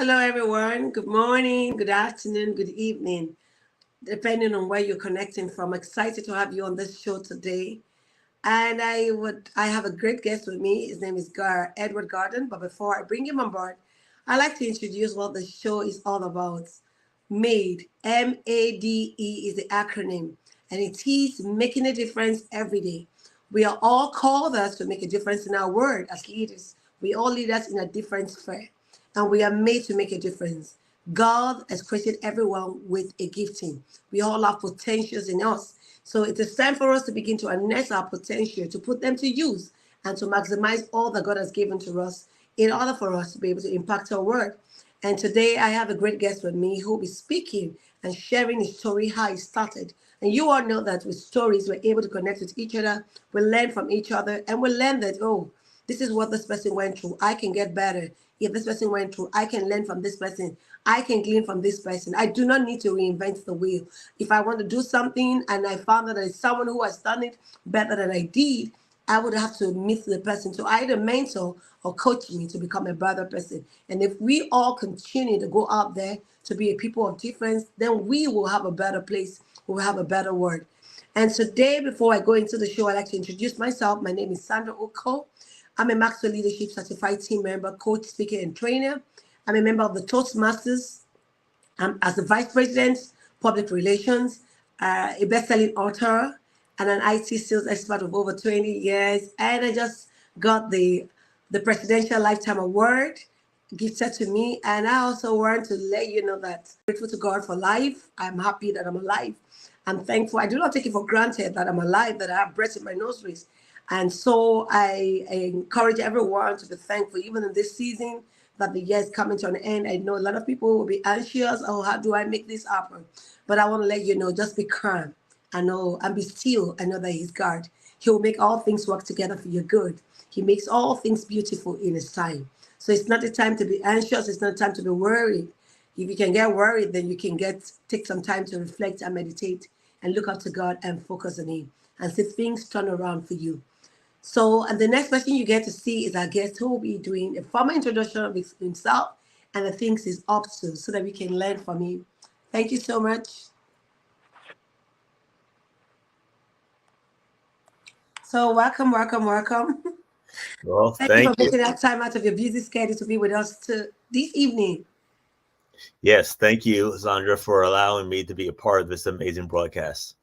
Hello, everyone. Good morning, good afternoon, good evening, depending on where you're connecting from. Excited to have you on this show today. And I have a great guest with me. His name is Edward Garden. But before I bring him on board, I'd like to introduce what the show is all about. MADE, MADE is the acronym, and it is making a difference every day. We are all called us to make a difference in our world as leaders. We all leaders in a different sphere, and we are made to make a difference. God has created everyone with a gifting. We all have potentials in us. So it is time for us to begin to harness our potential, to put them to use, and to maximize all that God has given to us in order for us to be able to impact our world. And today I have a great guest with me who will be speaking and sharing his story, how he started. And you all know that with stories, we're able to connect with each other, we learn from each other, and we learn that, oh, this is what this person went through. I can get better. If this person went through, I can learn from this person. I can glean from this person. I do not need to reinvent the wheel. If I want to do something and I found that there is someone who has done it better than I did, I would have to meet the person to either mentor or coach me to become a better person. And if we all continue to go out there to be a people of difference, then we will have a better place. We'll have a better world. And today, before I go into the show, I'd like to introduce myself. My name is Sandra Oko. I'm a Maxwell Leadership Certified Team Member, Coach, Speaker, and Trainer. I'm a member of the Toastmasters. I'm as the Vice President, Public Relations, a best-selling author, and an IT sales expert of over 20 years. And I just got the Presidential Lifetime Award gifted to me. And I also want to let you know that I'm grateful to God for life. I'm happy that I'm alive. I'm thankful. I do not take it for granted that I'm alive, that I have breath in my nostrils. And so I encourage everyone to be thankful, even in this season that the year is coming to an end. I know a lot of people will be anxious. Oh, how do I make this happen? But I want to let you know, just be calm. I know, and be still. I know that He's God. He will make all things work together for your good. He makes all things beautiful in His time. So it's not a time to be anxious. It's not a time to be worried. If you can get worried, then you can take some time to reflect and meditate and look up to God and focus on Him and see things turn around for you. So, and the next person you get to see is our guest who will be doing a formal introduction of himself and the things he's up to so that we can learn from him. Thank you so much. So, welcome, welcome, welcome. Well, Thank you for thank you. making that time out of your busy schedule to be with us this evening. Yes, thank you, Sandra, for allowing me to be a part of this amazing broadcast.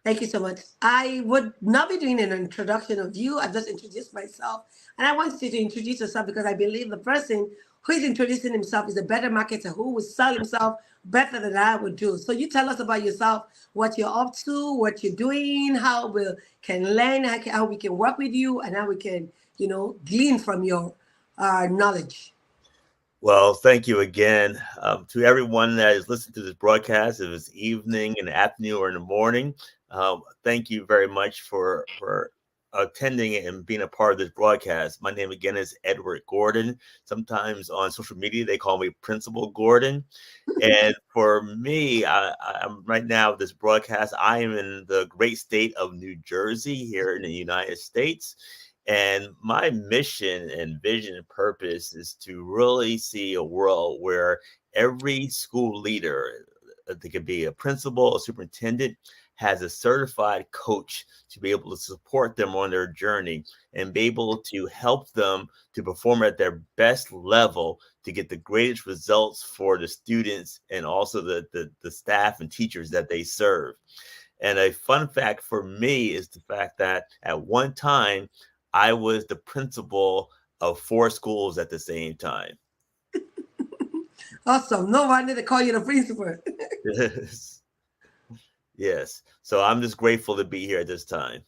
Thank you so much. I would not be doing an introduction of you. I just introduced myself. And I want you to introduce yourself because I believe the person who is introducing himself is a better marketer who will sell himself better than I would do. So you tell us about yourself, what you're up to, what you're doing, how we can learn, how we can work with you, and how we can, glean from your knowledge. Well, thank you again to everyone that is listening to this broadcast. If it's evening, in the afternoon, or in the morning, thank you very much for attending and being a part of this broadcast. My name again is Edward Gordon. Sometimes on social media they call me Principal Gordon. And for me, I'm right now this broadcast. I am in the great state of New Jersey here in the United States. And my mission and vision and purpose is to really see a world where every school leader, they could be a principal, a superintendent, has a certified coach to be able to support them on their journey and be able to help them to perform at their best level to get the greatest results for the students and also the staff and teachers that they serve. And a fun fact for me is the fact that at one time, I was the principal of 4 schools at the same time. Awesome. No wonder they call you the principal. Yes. Yes. So I'm just grateful to be here at this time.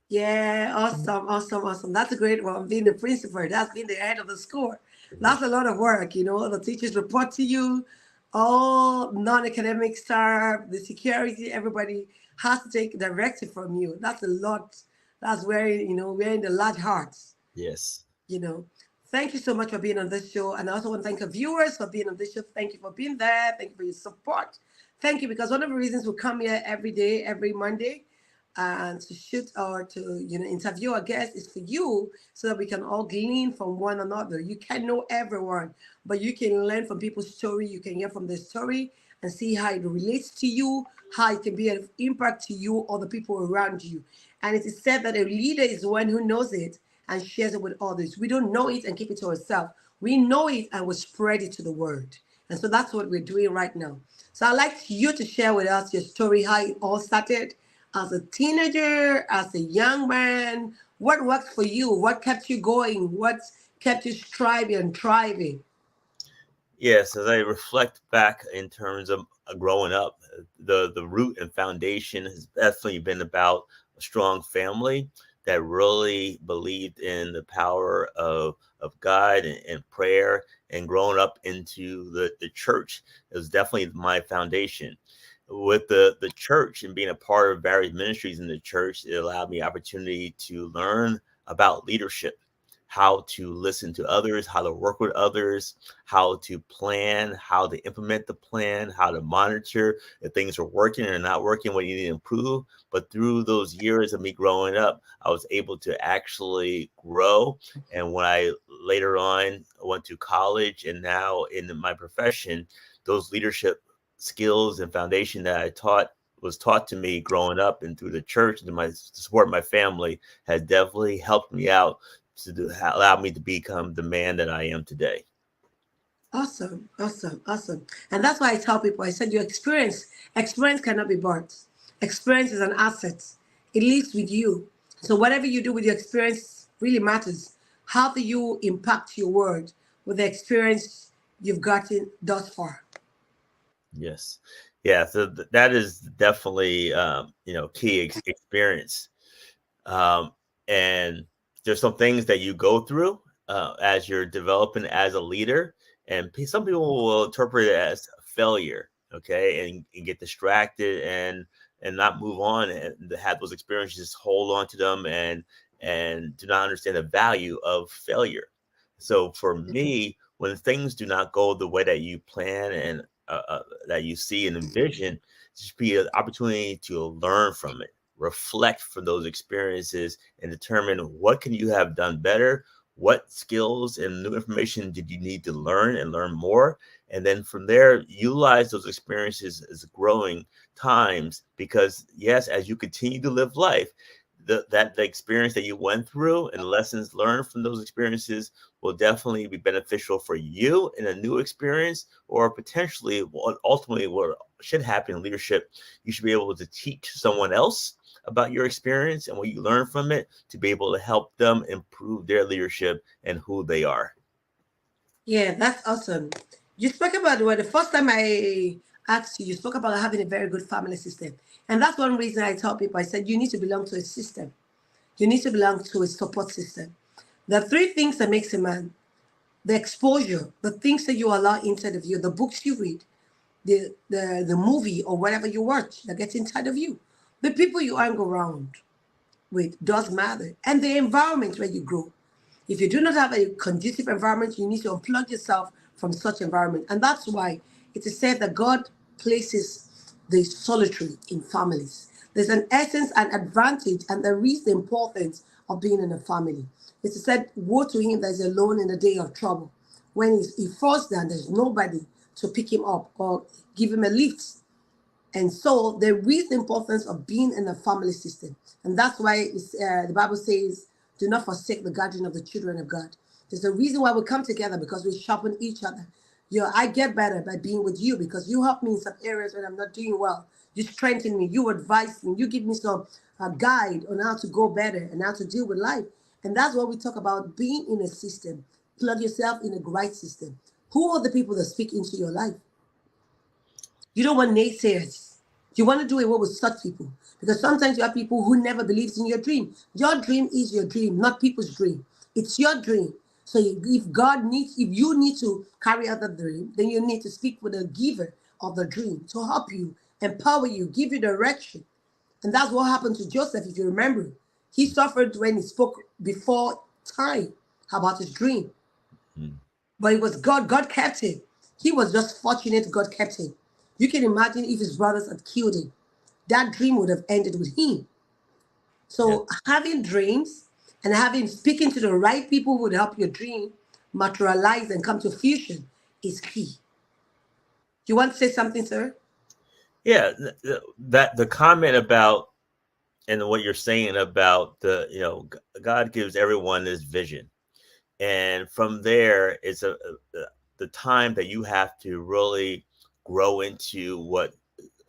Yeah, awesome, awesome, awesome. That's a great one. Being the principal, that's being the head of the school. That's a lot of work, The teachers report to you, all non-academic staff, the security, everybody has to take directive from you. That's a lot. That's wearing the large hearts, Yes. you know. Thank you so much for being on this show. And I also want to thank our viewers for being on this show. Thank you for being there. Thank you for your support. Thank you, because one of the reasons we come here every day, every Monday, and to shoot or to interview a guest is for you, so that we can all glean from one another. You can't know everyone, but you can learn from people's story. You can hear from their story and see how it relates to you, how it can be an impact to you or the people around you. And it is said that a leader is one who knows it and shares it with others. We don't know it and keep it to ourselves. We know it and we spread it to the world. And so that's what we're doing right now. So I'd like you to share with us your story, how it all started as a teenager, as a young man. What worked for you? What kept you going? What kept you striving and thriving? Yes, as I reflect back in terms of growing up, the root and foundation has definitely been about a strong family that really believed in the power of God and prayer, and growing up into the church is definitely my foundation. With the church and being a part of various ministries in the church, it allowed me opportunity to learn about leadership, how to listen to others, how to work with others, how to plan, how to implement the plan, how to monitor if things are working or not working, what you need to improve. But through those years of me growing up, I was able to actually grow. And when I later on went to college and now in my profession, those leadership skills and foundation that I taught was taught to me growing up and through the church and my support my family has definitely helped me out to allow me to become the man that I am today. Awesome, awesome, awesome. And that's why I tell people, I said, your experience cannot be bought. Experience is an asset. It lives with you. So whatever you do with your experience really matters. How do you impact your world with the experience you've gotten thus far? Yes. Yeah. So that is definitely, key experience. Um, and there's some things that you go through as you're developing as a leader, and some people will interpret it as failure, okay, and get distracted and not move on and to have those experiences, hold on to them, and do not understand the value of failure. So for me, when things do not go the way that you plan and that you see and envision, just be an opportunity to learn from it, reflect from those experiences, and determine what can you have done better, what skills and new information did you need to learn and learn more, and then from there utilize those experiences as growing times, because yes, as you continue to live life, the experience that you went through and lessons learned from those experiences will definitely be beneficial for you in a new experience, or potentially ultimately what should happen in leadership, you should be able to teach someone else about your experience and what you learn from it to be able to help them improve their leadership and who they are. Yeah, that's awesome. You spoke about, well, the first time I asked you, you spoke about having a very good family system. And that's one reason I tell people, I said, you need to belong to a system. You need to belong to a support system. The three things that makes a man: the exposure, the things that you allow inside of you, the books you read, the movie or whatever you watch that gets inside of you, the people you hang around with does matter, and the environment where you grow. If you do not have a conducive environment, you need to unplug yourself from such environment. And that's why it is said that God places the solitary in families. There's an essence and advantage, and there is the importance of being in a family. It is said, woe to him that is alone in the day of trouble. When he falls down, there's nobody to pick him up or give him a lift. And so there is the importance of being in a family system. And that's why the Bible says, do not forsake the gathering of the children of God. There's a reason why we come together, because we sharpen each other. I get better by being with you because you help me in some areas when I'm not doing well. You strengthen me, you advise me, you give me some guide on how to go better and how to deal with life. And that's what we talk about, being in a system. Plug yourself in a right system. Who are the people that speak into your life? You don't want naysayers. You want to do away with such people, because sometimes you have people who never believes in your dream. Your dream is your dream, not people's dream. It's your dream. So if you need to carry out the dream, then you need to speak with the giver of the dream to help you, empower you, give you direction. And that's what happened to Joseph, if you remember. He suffered when he spoke before time about his dream. Mm. But it was God. God kept him. He was just fortunate God kept him. You can imagine if his brothers had killed him. That dream would have ended with him. Yeah. So having dreams and having speaking to the right people who would help your dream materialize and come to fruition is key. You want to say something, sir? Yeah. That the comment about and what you're saying about God gives everyone this vision, and from there it's the time that you have to really grow into what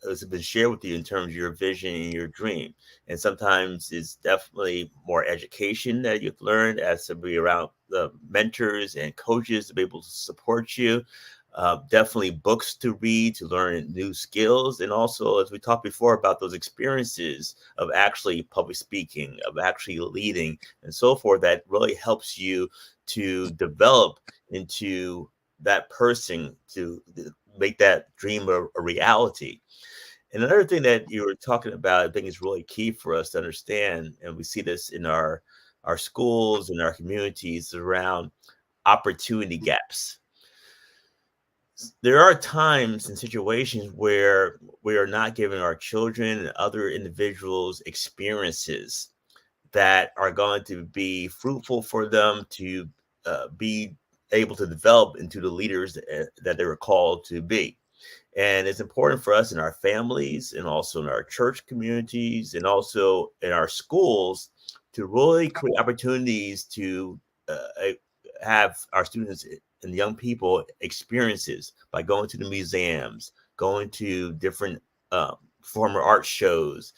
has been shared with you in terms of your vision and your dream. And sometimes it's definitely more education that you've learned as to be around the mentors and coaches to be able to support you. Definitely books to read to learn new skills. And also, as we talked before, about those experiences of actually public speaking, of actually leading and so forth, that really helps you to develop into that person to make that dream a reality. And another thing that you were talking about, I think is really key for us to understand, and we see this in our schools and our communities around opportunity gaps. There are times and situations where we are not giving our children and other individuals experiences that are going to be fruitful for them to be able to develop into the leaders that they were called to be. And it's important for us in our families and also in our church communities and also in our schools to really create opportunities to have our students and young people experiences by going to the museums, going to different former art shows,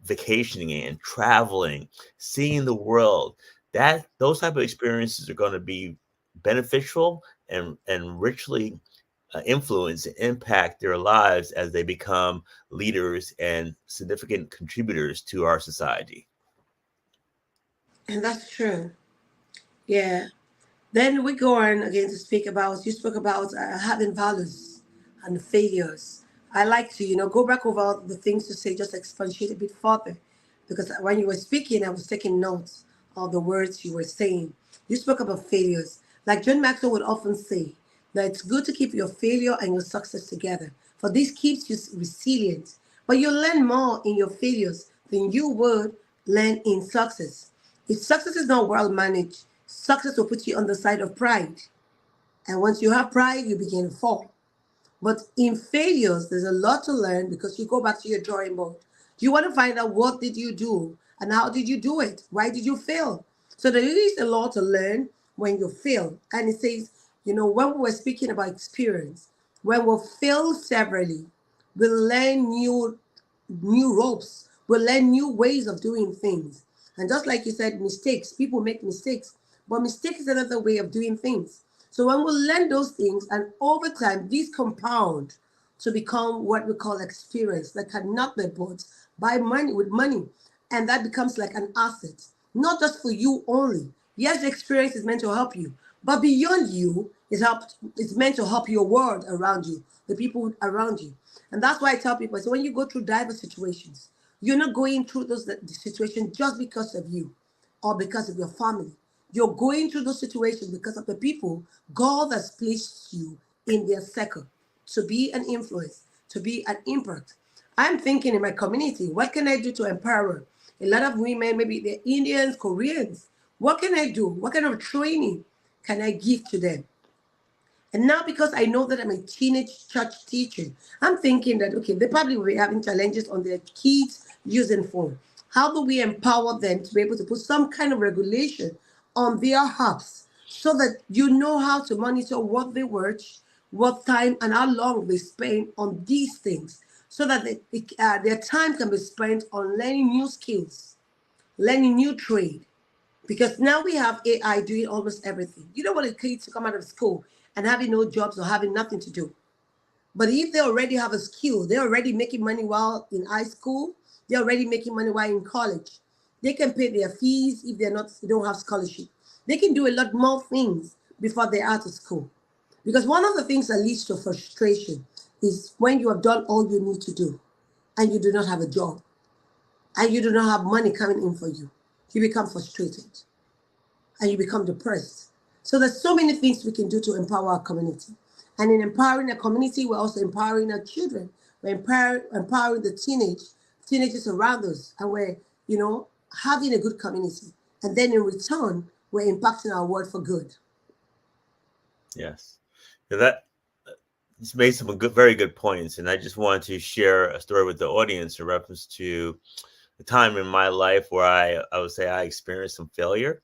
vacationing and traveling, seeing the world. That those type of experiences are going to be beneficial and richly influence and impact their lives as they become leaders and significant contributors to our society. And that's true. Yeah. Then we go on again to speak about, you spoke about having values and failures. I like to, go back over the things to say, just expatiate a bit further. Because when you were speaking, I was taking notes of the words you were saying. You spoke about failures. Like John Maxwell would often say, that it's good to keep your failure and your success together. For this keeps you resilient. But you learn more in your failures than you would learn in success. If success is not well managed, success will put you on the side of pride. And once you have pride, you begin to fall. But in failures, there's a lot to learn because you go back to your drawing board. You want to find out what did you do and how did you do it? Why did you fail? So there is a lot to learn when you fail. And it says, when we're speaking about experience, when we fail severally, we learn new ropes. We'll learn new ways of doing things. And just like you said, mistakes, people make mistakes, but mistake is another way of doing things. So when we learn those things, and over time, these compound to become what we call experience that cannot be bought by money with money. And that becomes like an asset, not just for you only. Yes, the experience is meant to help you, but beyond you, it's meant to help your world around you, the people around you. And that's why I tell people, so when you go through diverse situations, you're not going through those the situation just because of you or because of your family. You're going through those situations because of the people God has placed you in their circle to be an influence, to be an impact. I'm thinking in my community, what can I do to empower a lot of women, maybe they're Indians, Koreans? What can I do? What kind of training can I give to them? And now, because I know that I'm a teenage church teacher, I'm thinking that, okay, they probably will be having challenges on their kids using phone. How do we empower them to be able to put some kind of regulation on their apps so that you know how to monitor what they watch, what time, and how long they spend on these things so that their time can be spent on learning new skills, learning new trade, because now we have AI doing almost everything. You don't want the kids to come out of school and having no jobs or having nothing to do. But if they already have a skill, they're already making money while in high school, they're already making money while in college. They can pay their fees if they don't have scholarship. They can do a lot more things before they're out of school. Because one of the things that leads to frustration is when you have done all you need to do and you do not have a job and you do not have money coming in for you. You become frustrated and you become depressed. So there's so many things we can do to empower our community. And in empowering a community, we're also empowering our children. We're empowering the teenagers around us. And we're, having a good community. And then in return, we're impacting our world for good. Yes. Yeah, that it's made some good, very good points. And I just wanted to share a story with the audience in reference to the time in my life where I would say I experienced some failure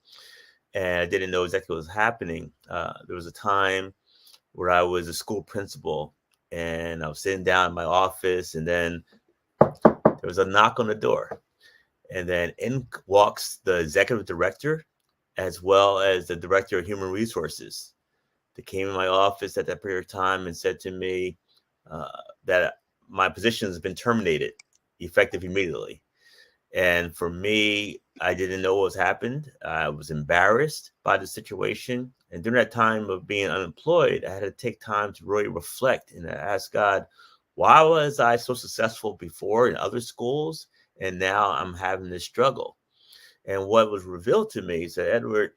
and I didn't know exactly what was happening. There was a time where I was a school principal and I was sitting down in my office, and then there was a knock on the door. And then in walks the executive director as well as the director of human resources. They came in my office at that period of time and said to me uh, that my position has been terminated effective immediately. And for me, I didn't know what was happened. I was embarrassed by the situation. And during that time of being unemployed, I had to take time to really reflect and ask God, why was I so successful before in other schools? And now I'm having this struggle. And what was revealed to me is that, Edward,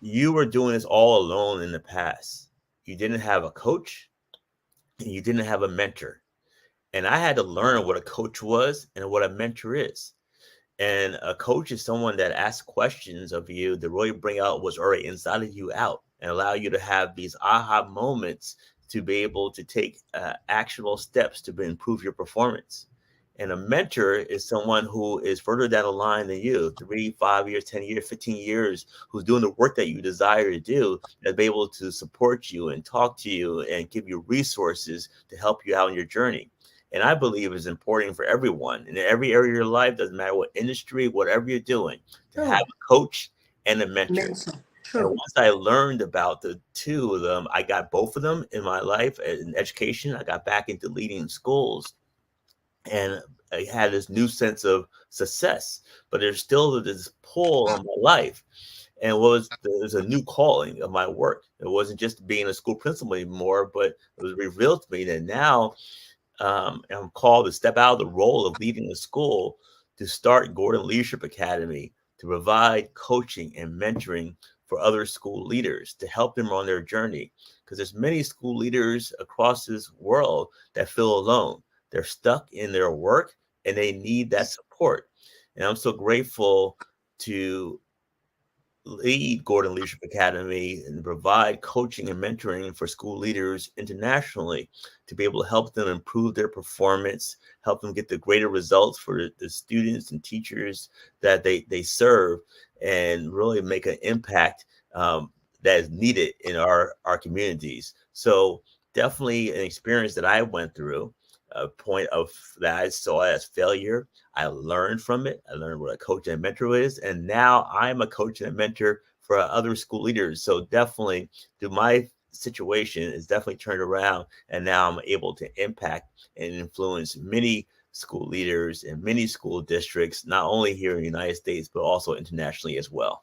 you were doing this all alone in the past. You didn't have a coach and you didn't have a mentor. And I had to learn what a coach was and what a mentor is. And a coach is someone that asks questions of you to really bring out what's already inside of you out and allow you to have these aha moments to be able to take actionable steps to improve your performance. And a mentor is someone who is further down the line than you, 3, 5 years, 10 years, 15 years, who's doing the work that you desire to do, and be able to support you and talk to you and give you resources to help you out on your journey. And I believe is important for everyone in every area of your life, doesn't matter what industry, whatever you're doing, to have True. a coach and a mentor. Mental. And True. once I learned about the two of them, I got both of them in my life in education. I got back into leading schools and I had this new sense of success, but there's still this pull on my life. And there's a new calling of my work. It wasn't just being a school principal anymore, but it was revealed to me that now I'm called to step out of the role of leading the school to start Gordon Leadership Academy to provide coaching and mentoring for other school leaders to help them on their journey. Because there's many school leaders across this world that feel alone. They're stuck in their work and they need that support. And I'm so grateful to lead Gordon Leadership Academy and provide coaching and mentoring for school leaders internationally to be able to help them improve their performance, help them get the greater results for the students and teachers that they serve, and really make an impact that is needed in our communities. So definitely an experience that I went through, a point of that I saw as failure. I learned from it. I learned what a coach and a mentor is. And now I'm a coach and a mentor for other school leaders. So definitely through my situation is definitely turned around. And now I'm able to impact and influence many school leaders in many school districts, not only here in the United States, but also internationally as well.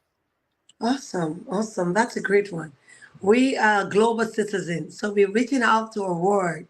Awesome, awesome. That's a great one. We are global citizens, so we're reaching out to a world,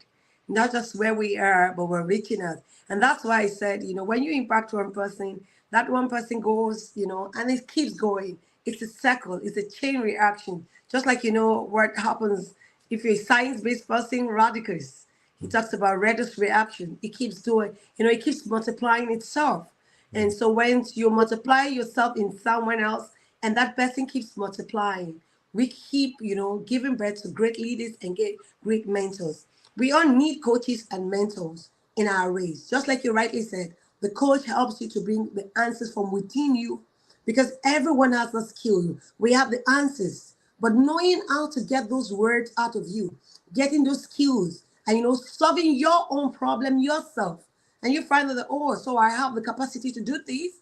not just where we are, but we're reaching out. And that's why I said, when you impact one person, that one person goes, and it keeps going. It's a cycle, it's a chain reaction. Just like, what happens if you're a science-based person, radicals. He talks about reduced reaction. It keeps doing, it keeps multiplying itself. And so when you multiply yourself in someone else, and that person keeps multiplying, we keep, giving birth to great leaders and get great mentors. We all need coaches and mentors in our race. Just like you rightly said, the coach helps you to bring the answers from within you because everyone has a skill. We have the answers, but knowing how to get those words out of you, getting those skills, and solving your own problem yourself, and you find that, oh, so I have the capacity to do this.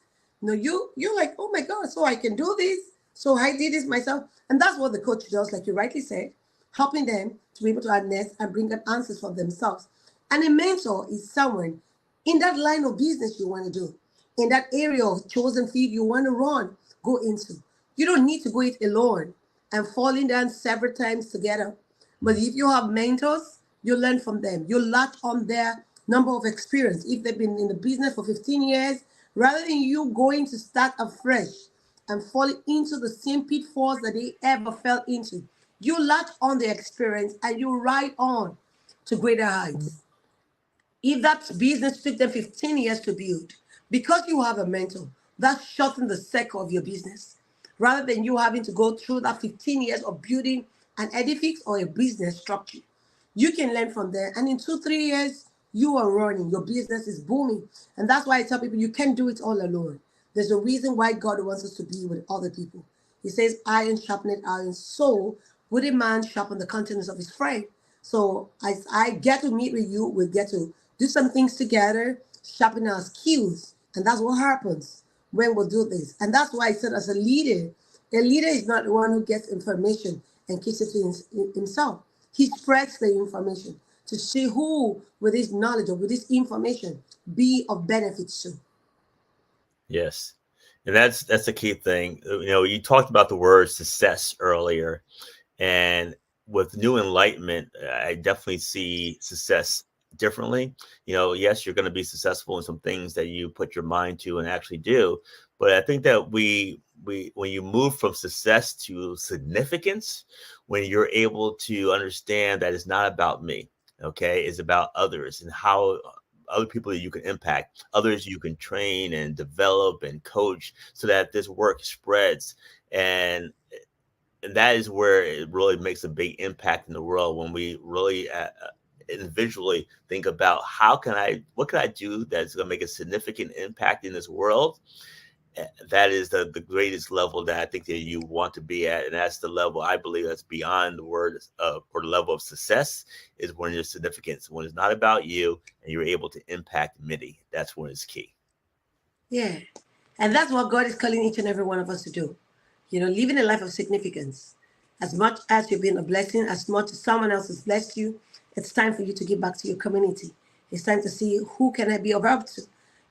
No, you're like, oh my God, so I can do this. So I did this myself. And that's what the coach does, like you rightly said, helping them to be able to harness and bring up answers for themselves. And a mentor is someone in that line of business you want to do, in that area of chosen field you want to run, go into. You don't need to go it alone and falling down several times together. But if you have mentors, you learn from them. You latch on their number of experience. If they've been in the business for 15 years, rather than you going to start afresh and falling into the same pitfalls that they ever fell into, you latch on the experience and you ride on to greater heights. If that business took them 15 years to build, Because you have a mentor, that shortens the cycle of your business. Rather than you having to go through that 15 years of building an edifice or a business structure, you can learn from there. And in 2, 3 years, you are running. Your business is booming. And that's why I tell people you can't do it all alone. There's a reason why God wants us to be with other people. He says, iron sharpened iron. So would a man sharpen the countenance of his friend? So as I get to meet with you, we'll get to do some things together, sharpen our skills. And that's what happens when we do this. And that's why I said, as a leader is not the one who gets information and keeps it to himself. He spreads the information to see who, with his knowledge or with his information, be of benefit to. Yes. And that's the key thing. You talked about the word success earlier, and with new enlightenment, I definitely see success differently. Yes, you're going to be successful in some things that you put your mind to and actually do. But I think that we when you move from success to significance, when you're able to understand that it's not about me, okay, it's about others and how other people that you can impact, others you can train and develop and coach so that this work spreads. And that is where it really makes a big impact in the world, when we really individually think about what can I do that's going to make a significant impact in this world. That is the greatest level that I think that you want to be at. And that's the level I believe that's beyond the word or the level of success, is when there's significance, when it's not about you and you're able to impact many. That's when it's key. Yeah. And that's what God is calling each and every one of us to do. Living a life of significance. As much as you've been a blessing, as much as someone else has blessed you, it's time for you to give back to your community. It's time to see who can I be of help to.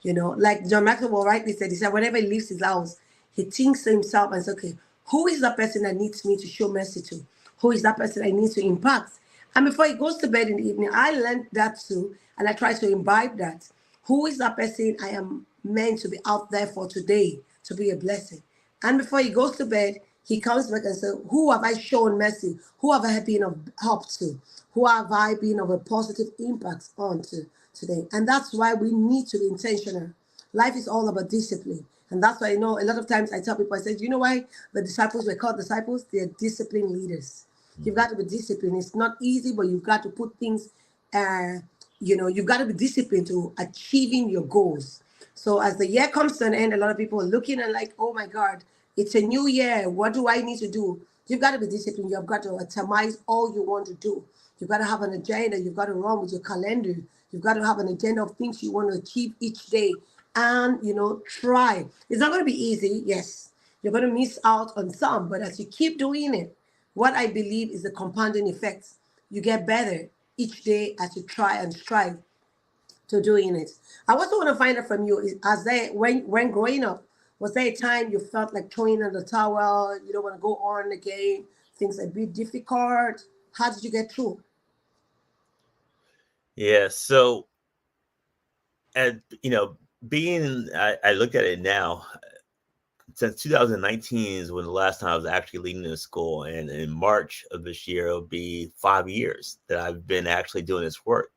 Like John Maxwell rightly said, he said, whenever he leaves his house, he thinks to himself and says, okay, who is that person that needs me to show mercy to? Who is that person I need to impact? And before he goes to bed in the evening, I learned that too, and I try to imbibe that. Who is that person I am meant to be out there for today to be a blessing? And before he goes to bed, he comes back and says, who have I shown mercy? Who have I been of help to? Who have I been of a positive impact on to today? And that's why we need to be intentional. Life is all about discipline. And that's why, a lot of times I tell people, I said, you know why the disciples were called disciples? They're disciplined leaders. You've got to be disciplined. It's not easy, but you've got to put things, you've got to be disciplined to achieving your goals. So as the year comes to an end, a lot of people are looking and like, oh my God, it's a new year. What do I need to do? You've got to be disciplined. You've got to itemize all you want to do. You've got to have an agenda. You've got to run with your calendar. You've got to have an agenda of things you want to achieve each day. And, try. It's not going to be easy. Yes, you're going to miss out on some. But as you keep doing it, what I believe is the compounding effect. You get better each day as you try and strive to doing it. I also want to find out from you, when growing up, was there a time you felt like throwing in the towel, you don't want to go on again, things are a bit difficult? How did you get through? Yeah. So, and I look at it now. Since 2019 is when the last time I was actually leading a school, and in March of this year, it'll be 5 years that I've been actually doing this work.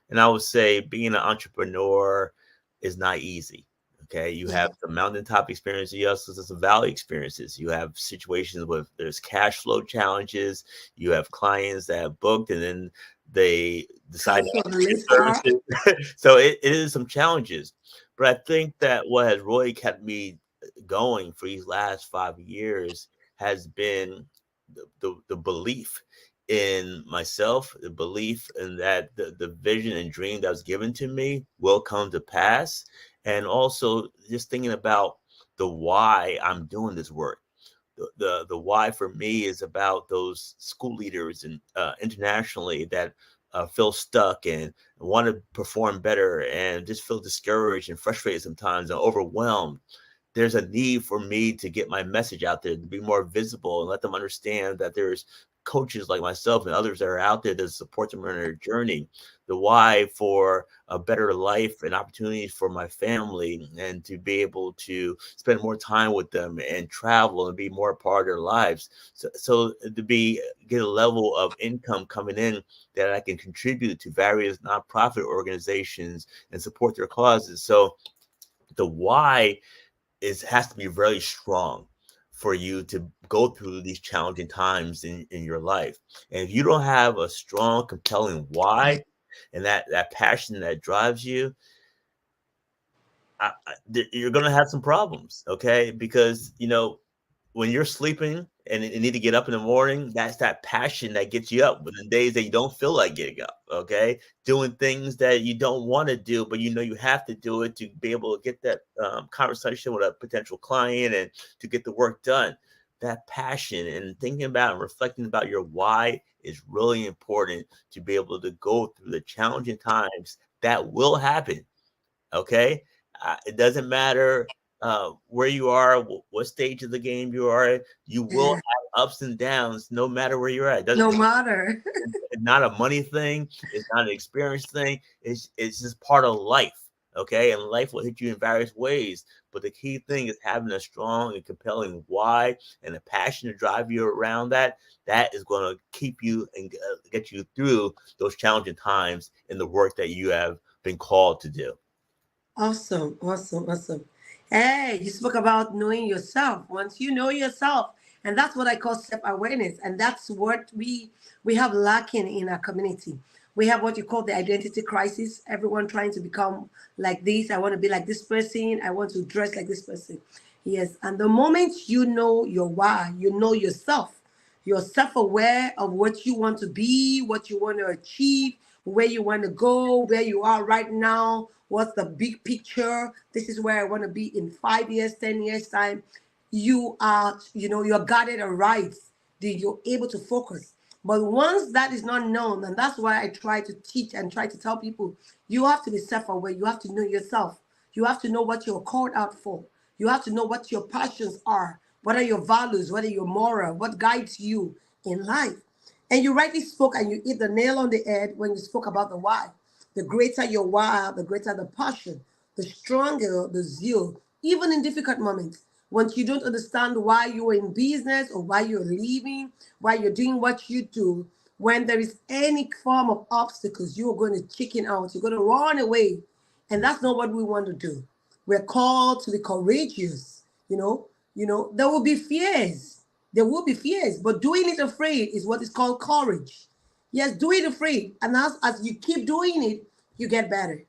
And I would say being an entrepreneur is not easy. Okay. You Yeah. have some mountaintop experiences. You also have some valley experiences. You have situations where there's cash flow challenges. You have clients that have booked and then they decide Cancel not the to use list your part. services. So it is some challenges. But I think that what has really kept me going for these last 5 years has been the belief in myself, the belief in that the vision and dream that was given to me will come to pass. And also just thinking about the why I'm doing this work. The why for me is about those school leaders and internationally that feel stuck and want to perform better and just feel discouraged and frustrated sometimes and overwhelmed. There's a need for me to get my message out there, to be more visible and let them understand that there's coaches like myself and others that are out there to support them on their journey. The why for a better life and opportunities for my family, and to be able to spend more time with them and travel and be more a part of their lives. So to get a level of income coming in that I can contribute to various nonprofit organizations and support their causes. So the why has to be very strong for you to go through these challenging times in your life. And if you don't have a strong, compelling why and that passion that drives you, you're going to have some problems, okay? Because, when you're sleeping and you need to get up in the morning, that's that passion that gets you up. But the days that you don't feel like getting up, okay, doing things that you don't want to do, but you have to do it to be able to get that conversation with a potential client and to get the work done. That passion and thinking about and reflecting about your why is really important to be able to go through the challenging times that will happen. Okay, it doesn't matter where you are, what stage of the game you are. You will have ups and downs, no matter where you're at. No matter. It's not a money thing. It's not an experience thing. It's just part of life. Okay, and life will hit you in various ways. But the key thing is having a strong and compelling why and a passion to drive you around that. That is going to keep you and get you through those challenging times in the work that you have been called to do. Awesome, awesome, awesome. Hey, you spoke about knowing yourself. Once you know yourself, and that's what I call self-awareness, and that's what we have lacking in our community. We have what you call the identity crisis. Everyone trying to become like this. I want to be like this person. I want to dress like this person. Yes, and the moment you know your why, you know yourself. You're self-aware of what you want to be, what you want to achieve, where you want to go, where you are right now, what's the big picture. This is where I want to be in 5 years, 10 years time. You are, you're guarded and right. You're able to focus. But once that is not known, and that's why I try to teach and try to tell people, you have to be self-aware. You have to know yourself. You have to know what you're called out for. You have to know what your passions are. What are your values? What are your moral? What guides you in life? And you rightly spoke and you hit the nail on the head when you spoke about the why. The greater your why, the greater the passion, the stronger the zeal, even in difficult moments. Once you don't understand why you're in business or why you're leaving, why you're doing what you do, when there is any form of obstacles, you're going to chicken out, you're going to run away. And that's not what we want to do. We're called to be courageous, there will be fears. There will be fears, but doing it afraid is what is called courage. Yes, do it afraid. And as you keep doing it, you get better.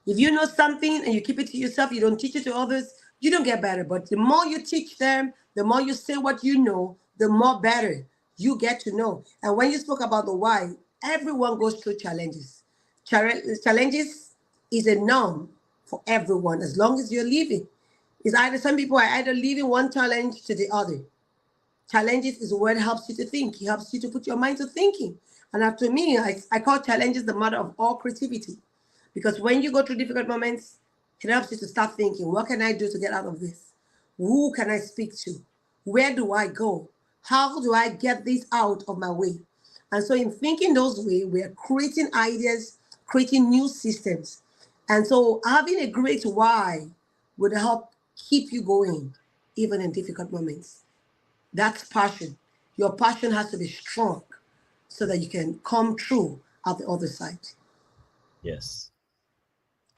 If you know something and you keep it to yourself, you don't teach it to others, you don't get better. But the more you teach them, the more you say what you know, the more better you get to know. And when you spoke about the why, everyone goes through challenges. Challenges is a norm for everyone as long as you're living. It's either some people are either leaving one challenge to the other. Challenges is what helps you to think. It helps you to put your mind to thinking. And after me, I call challenges the mother of all creativity. Because when you go through difficult moments, it helps you to start thinking, what can I do to get out of this? Who can I speak to? Where do I go? How do I get this out of my way? And so in thinking those ways, we're creating ideas, creating new systems. And so having a great why would help keep you going, even in difficult moments. That's passion. Your passion has to be strong so that you can come through at the other side. Yes.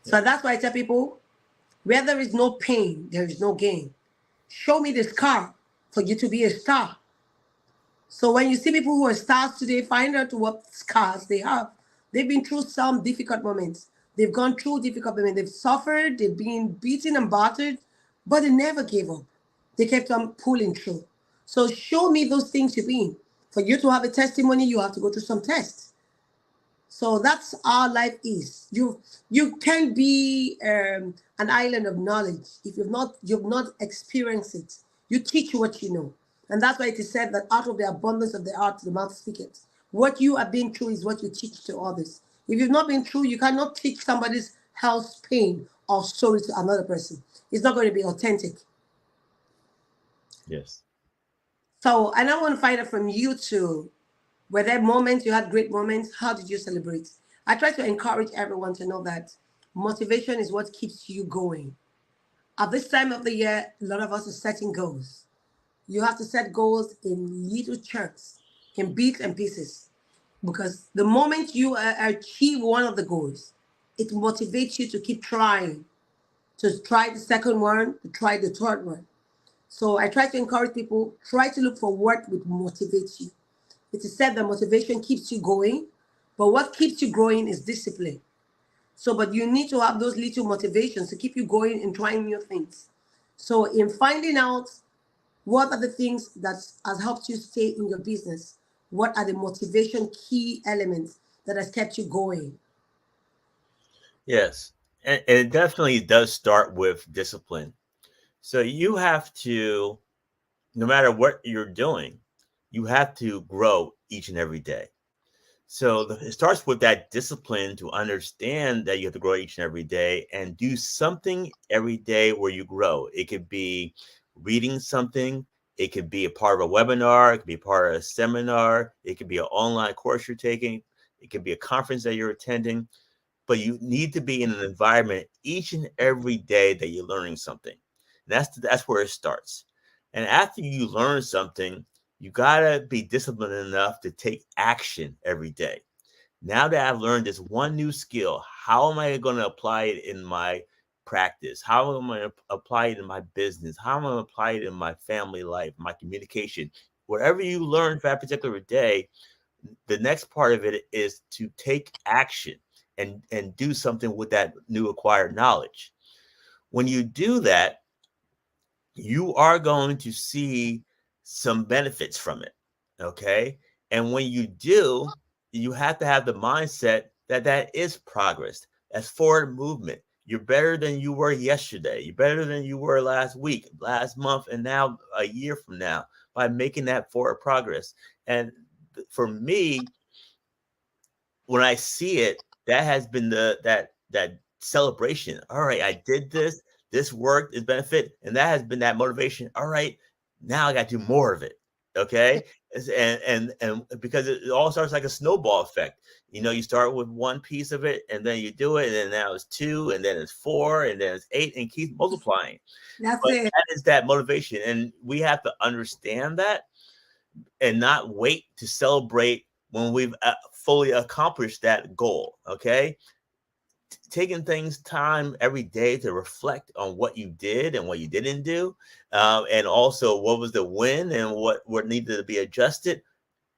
So that's why I tell people, where there is no pain, there is no gain. Show me the scar for you to be a star. So when you see people who are stars today, find out what scars they have. They've been through some difficult moments. They've gone through difficult moments. They've suffered, they've been beaten and battered, but they never gave up. They kept on pulling through. So show me those things you've been. For you to have a testimony, you have to go through some tests. So that's how life is. You can't be an island of knowledge if you've not experienced it. You teach what you know, and that's why it is said that out of the abundance of the heart, the mouth speaketh. What you have been through is what you teach to others. If you've not been through, you cannot teach somebody's health pain or story to another person. It's not going to be authentic. Yes. So, and I want to find out from you too. Were there moments you had great moments? How did you celebrate? I try to encourage everyone to know that motivation is what keeps you going. At this time of the year, a lot of us are setting goals. You have to set goals in little chunks, in bits and pieces, because the moment you achieve one of the goals, it motivates you to keep trying, to try the second one, to try the third one. So I try to encourage people, try to look for what would motivate you. It is said that motivation keeps you going, but what keeps you growing is discipline. So, but you need to have those little motivations to keep you going and trying new things. So, in finding out what are the things that has helped you stay in your business, what are the motivation key elements that has kept you going? Yes. And it definitely does start with discipline. So you have to, no matter what you're doing, you have to grow each and every day. So it starts with that discipline to understand that you have to grow each and every day and do something every day where you grow. It could be reading something. It could be a part of a webinar. It could be part of a seminar. It could be an online course you're taking. It could be a conference that you're attending. But you need to be in an environment each and every day that you're learning something. And that's where it starts. And after you learn something, you gotta be disciplined enough to take action every day. Now that I've learned this one new skill, how am I going to apply it in my practice? How am I going to apply it in my business? How am I going to apply it in my family life, my communication? Whatever you learn for that particular day, the next part of it is to take action and do something with that new acquired knowledge. When you do that, you are going to see some benefits from it. Okay. And when you do, you have to have the mindset that that is progress. That's forward movement. You're better than you were yesterday. You're better than you were last week, last month, and now a year from now by making that forward progress. And for me, when I see it, that has been that celebration. All right, I did this. This worked. Is benefit, and that has been that motivation. All right, now I got to do more of it. Okay, and because it all starts like a snowball effect. You know, you start with one piece of it, and then you do it, and then now it's two, and then it's four, and then it's eight, and keeps multiplying. That's But it. that is that motivation, and we have to understand that and not wait to celebrate when we've fully accomplished that goal. Okay. Taking things time every day to reflect on what you did and what you didn't do, and also what was the win and what needed to be adjusted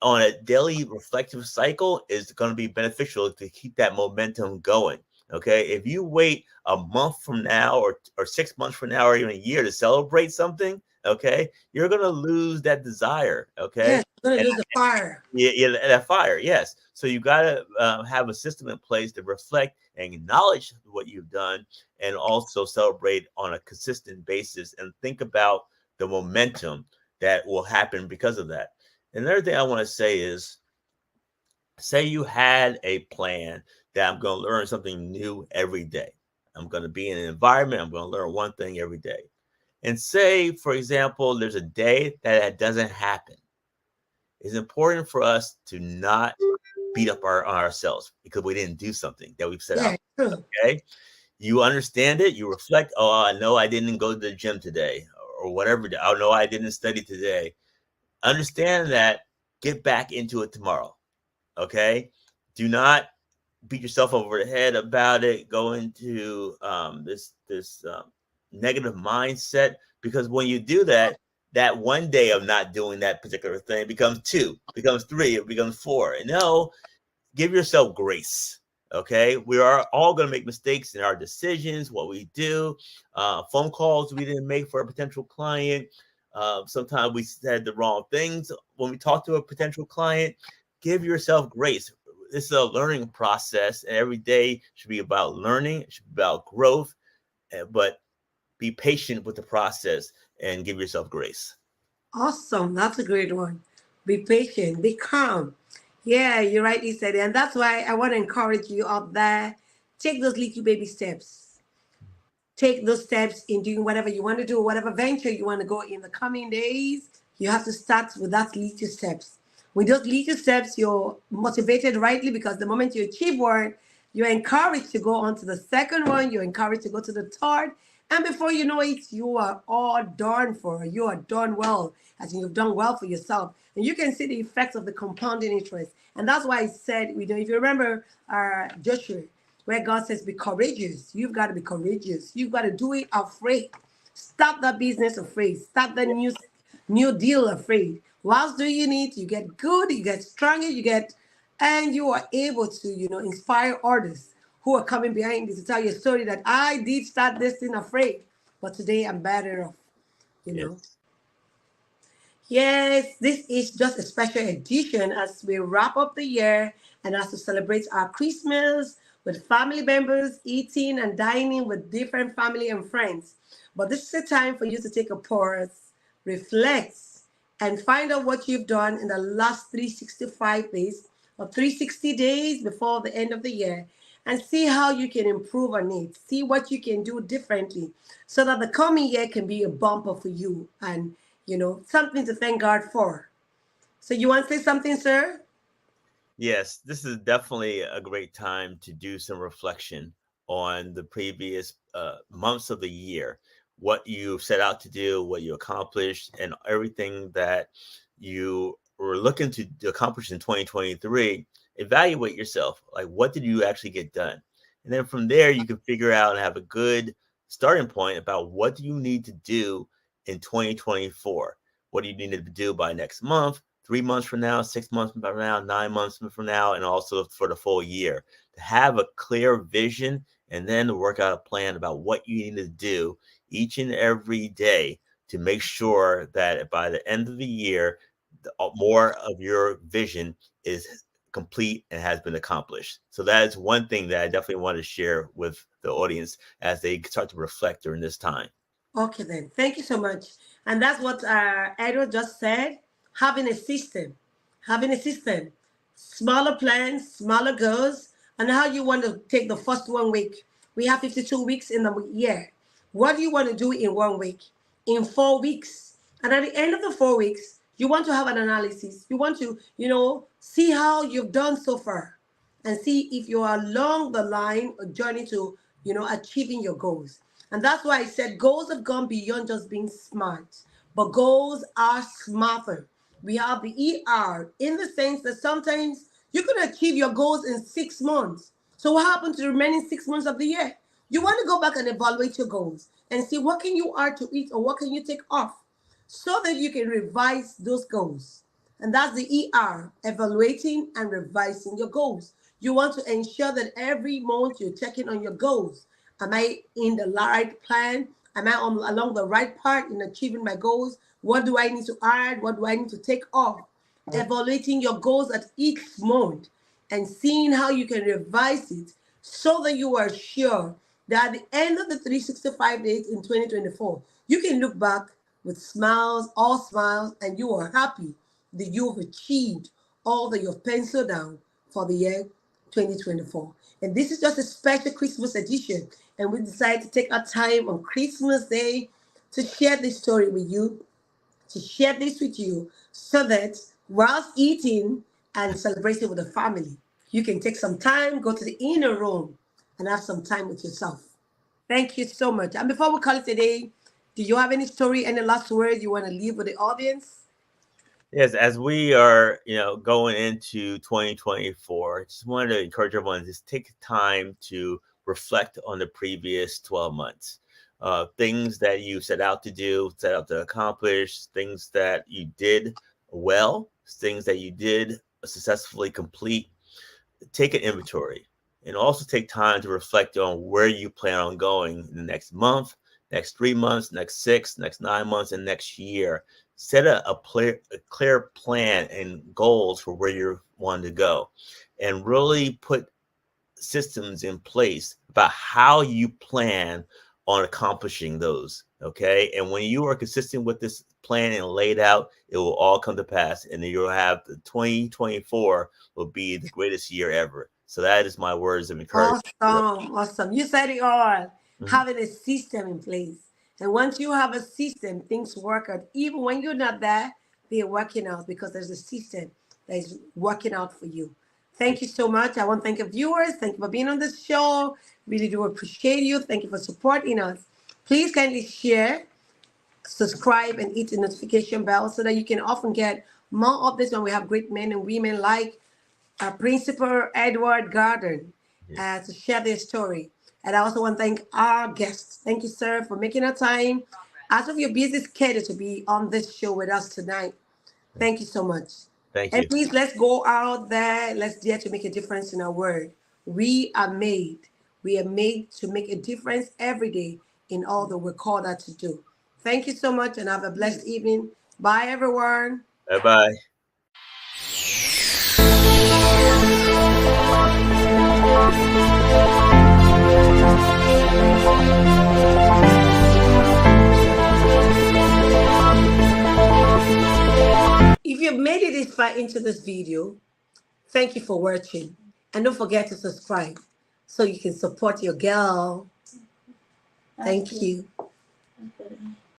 on a daily reflective cycle is going to be beneficial to keep that momentum going. Okay. If you wait a month from now or 6 months from now or even a year to celebrate something, okay, you're going to lose that desire. Okay. Yes, you're gonna And lose the fire. yeah, that fire, yes. So you got to have a system in place to reflect and acknowledge what you've done, and also celebrate on a consistent basis, and think about the momentum that will happen because of that. Another thing I want to say is, say you had a plan that I'm going to learn something new every day. I'm going to be in an environment. I'm going to learn one thing every day. And say, for example, there's a day that doesn't happen. It's important for us to not beat up on ourselves because we didn't do something that we've set Yeah, out. true. Okay. You understand it. You reflect. Oh, I know I didn't go to the gym today or whatever. Oh, no, I didn't study today. Understand that. Get back into it tomorrow. Okay. Do not beat yourself over the head about it. Go into this negative mindset, because when you do that, that one day of not doing that particular thing becomes two, becomes three, it becomes four. And no, give yourself grace. Okay, we are all going to make mistakes in our decisions, what we do, phone calls we didn't make for a potential client. Sometimes we said the wrong things when we talk to a potential client. Give yourself grace. This is a learning process, and every day should be about learning. It should be about growth, but be patient with the process and give yourself grace. Awesome. That's a great one. Be patient, be calm. Yeah, you rightly said it. And that's why I want to encourage you out there. Take those little baby steps. Take those steps in doing whatever you want to do, whatever venture you want to go in the coming days. You have to start with that little steps. With those little steps, you're motivated rightly, because the moment you achieve one, you're encouraged to go on to the second one, you're encouraged to go to the third. And before you know it, you are all done for. You are done well, as in you've done well for yourself. And you can see the effects of the compounding interest. And that's why I said, if you remember Joshua, where God says, be courageous. You've got to be courageous. You've got to do it afraid. Start that business afraid. Start that new deal afraid. Whilst doing it, you get good, you get stronger, and you are able to, inspire others who are coming behind you to tell your story that I did start this thing afraid, but today I'm better off, you know. Yes. Yes, this is just a special edition as we wrap up the year and as we celebrate our Christmas with family members, eating and dining with different family and friends. But this is a time for you to take a pause, reflect, and find out what you've done in the last 365 days or 360 days before the end of the year and see how you can improve on it. See what you can do differently so that the coming year can be a bumper for you and something to thank God for. So you want to say something, sir? Yes, this is definitely a great time to do some reflection on the previous months of the year, what you set out to do, what you accomplished, and everything that you were looking to accomplish in 2023. Evaluate yourself. Like, what did you actually get done? And then from there, you can figure out and have a good starting point about what do you need to do in 2024. What do you need to do by next month? 3 months from now, 6 months from now, 9 months from now, and also for the full year. To have a clear vision and then to work out a plan about what you need to do each and every day to make sure that by the end of the year, more of your vision is complete and has been accomplished. So that is one thing that I definitely want to share with the audience as they start to reflect during this time. Okay, then. Thank you so much. And that's what Edward just said. Having a system, having a system, smaller plans, smaller goals, and how you want to take the first 1 week. We have 52 weeks in the year. What do you want to do in 1 week? In 4 weeks? And at the end of the 4 weeks, you want to have an analysis. You want to, see how you've done so far and see if you are along the line or journey to, achieving your goals. And that's why I said goals have gone beyond just being smart, but goals are smarter. We have the ER in the sense that sometimes you can achieve your goals in 6 months. So what happened to the remaining 6 months of the year? You want to go back and evaluate your goals and see what can you add to it or what can you take off so that you can revise those goals. And that's the ER, evaluating and revising your goals. You want to ensure that every month you're checking on your goals. Am I in the right plan? Am I along the right path in achieving my goals? What do I need to add? What do I need to take off? Evaluating your goals at each month and seeing how you can revise it so that you are sure that at the end of the 365 days in 2024, you can look back with smiles, all smiles, and you are happy that you've achieved all that you've penciled down for the year 2024. And this is just a special Christmas edition. And we decided to take our time on Christmas Day to share this story with you, to share this with you, so that whilst eating and celebrating with the family, you can take some time, go to the inner room, and have some time with yourself. Thank you so much. And before we call it a day, do you have any story, any last words you want to leave with the audience? Yes, as we are, going into 2024, I just wanted to encourage everyone to just take time to reflect on the previous 12 months. Things that you set out to do, set out to accomplish, things that you did well, things that you did successfully complete. Take an inventory and also take time to reflect on where you plan on going in the next month, next 3 months, next 6, next 9 months, and next year. Set a clear plan and goals for where you want to go and really put systems in place about how you plan on accomplishing those. Okay. And when you are consistent with this plan and laid out, it will all come to pass. And then you'll have the 2024 will be the greatest year ever. So that is my words of encouragement. Awesome, awesome. You said it all. Mhm. Having a system in place. And once you have a system, things work out. Even when you're not there, they're working out because there's a system that is working out for you. Thank you so much. I want to thank the viewers. Thank you for being on this show. Really do appreciate you. Thank you for supporting us. Please kindly share, subscribe, and hit the notification bell so that you can often get more updates when we have great men and women like our principal Edward Garden. to share their story. And I also want to thank our guests. Thank you, sir, for making a time out of your busy schedule to be on this show with us tonight. Thank you so much. Thank And you. please, let's go out there. Let's dare to make a difference in our world. We are made. We are made to make a difference every day in all that we're called out to do. Thank you so much and have a blessed evening. Bye, everyone. Bye bye. If you've made it this far into this video, thank you for watching. And don't forget to subscribe so you can support your girl. Thank you.